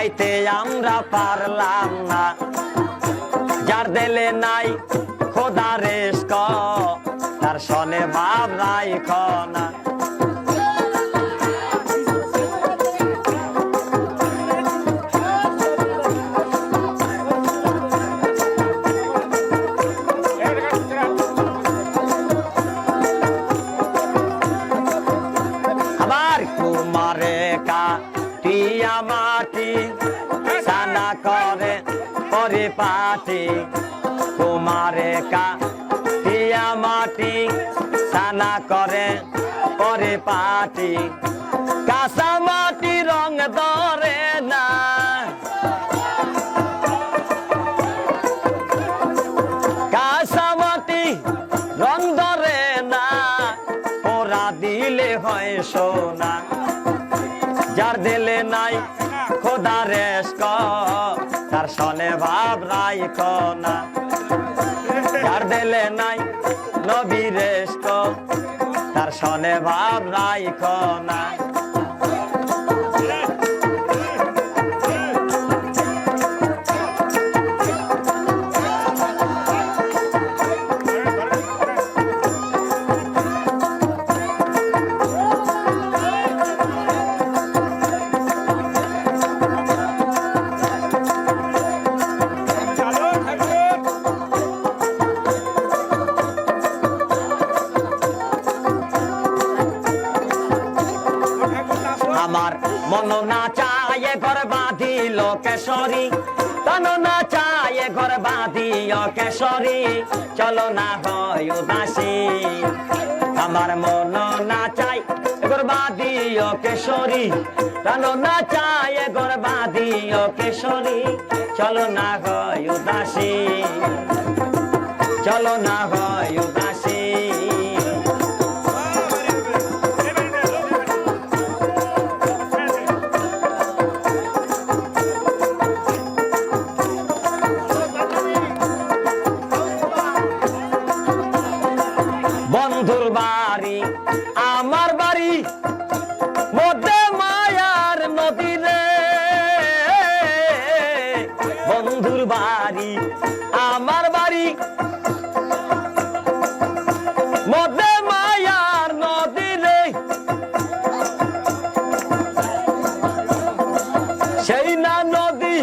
পাইতে আমরা পারলাম না, যার দিলে নাই খোদা রেস্ক তার সনে ভাব রাইখ না। আবার কুমারে কাটিয়া মাটি সানা করে পরিপাটি, কুমারে কাটিয়া মাটি সানা করে পরিপাটি, কাঁচা মাটি রং ধরে না, কাঁচা মাটি রং ধরে না, পোড়া দিলে হয় সোনা, যার দিলে নাই খোদা রেস্ক তার সনে ভাব রাইখ না, যার দিলে নাই নবী রেস্ক তার সনে ভাব রাইখ না। আমার মন না চায় ঘর বাঁধিল কেশরী, তন না চায় ঘর বাঁধিল কেশরী, চলো না হয় উদাসী। আমার মন না চায় ঘর বাঁধিল কেশরী, তন না চায় ঘর বাঁধিল কেশরী, চলো না হয় উদাসী, চলো না হয় উদাসী। বন্ধুর বাড়ি আমার বাড়ি মধ্যে মায়ার নদী রে, বন্ধুর বাড়ি আমার বাড়ি মধ্যে মায়ার নদী রে, সেই না নদী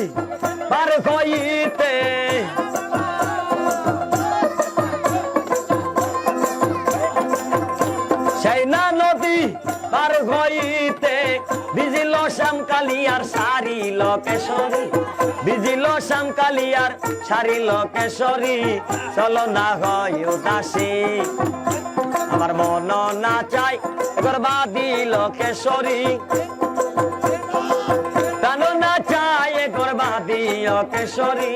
পার হইতে সেই না নদী পার হইতে ভিজিল শ্যামকালিয়ার সারিল কেশরী, ভিজিল শ্যামকালিয়ার সারিল কেশরী, চলো না হয় উদাসী। আমার মন না চাই ঘর বাঁধিল কেশরী, তন না চাই ঘর বাঁধিল কেশরী,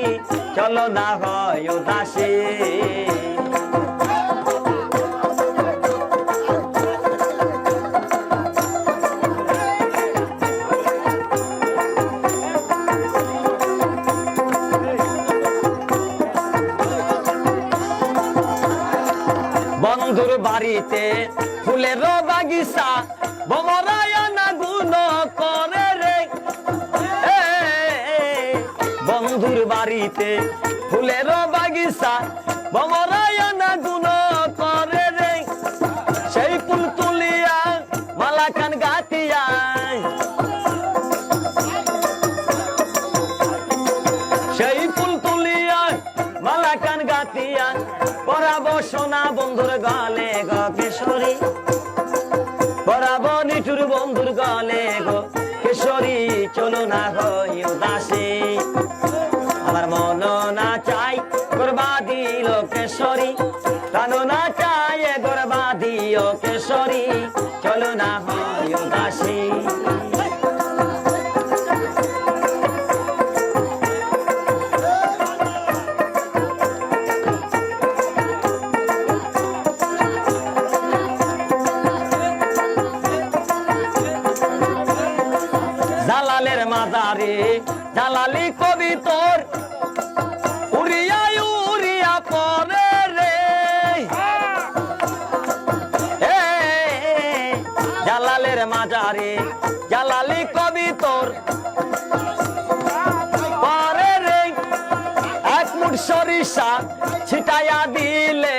চলো না হয় উদাসী। বন্ধুর বাড়িতে ফুলের বাগিচা ভমরায়না গুণ করে রে, বন্ধুর বাড়িতে ফুলের বাগিচা ভমরায়না গুণ করে রে, সেই ফুল তুলিয়া মালা খান গাতিয়া, সেই ফুল তুলিয়া মালা খান গাতিয়া, পরাবো সোনা বন্ধুর গলে গো কেশরী, পরাবো নিঠুর বন্ধুর গলে গো কেশরী, চলো না হয় উদাসী। আমার মন না চাই ঘর বাঁধিল কেশরী, তন না চাই ঘর বাঁধিল কেশরী, চলো না হয় উদাসী। জালালের মাজারে জালালি কবি তোর উড়িয়া উড়িয়া পরে রে, জালালের মাজারে জালালি কবি তোর ছিটাইয়া দিলে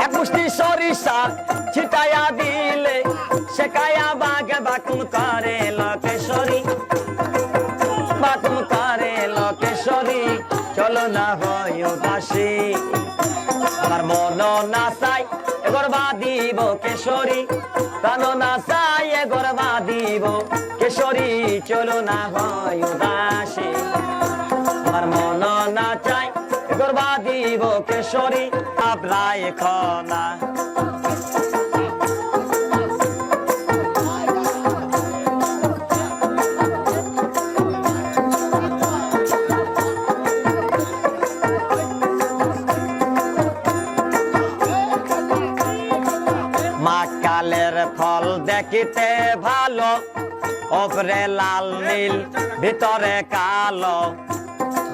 এক মুষ্টি সরিষা ছিটাইয়া দিলে শেখায়া বাগে বাকুম করে লোকেশ্বরী বাকুম করে লোকেশ্বরী চলো না হয় উদাসী আমার মন না চাই এগর বাদিব কেশরী প্রাণ না চাই এগর বাদিব কেশরী চলো না হয় উদাসী আমার মন না চাই এগর বাদিব কেশরী আপনার খনা মাকালের ফল দেখিতে ভালো ওপরে লাল নীল ভিতরে কালো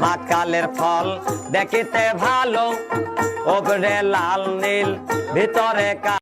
মাকালের ফল দেখিতে ভালো ওপরে লাল নীল ভিতরে কালো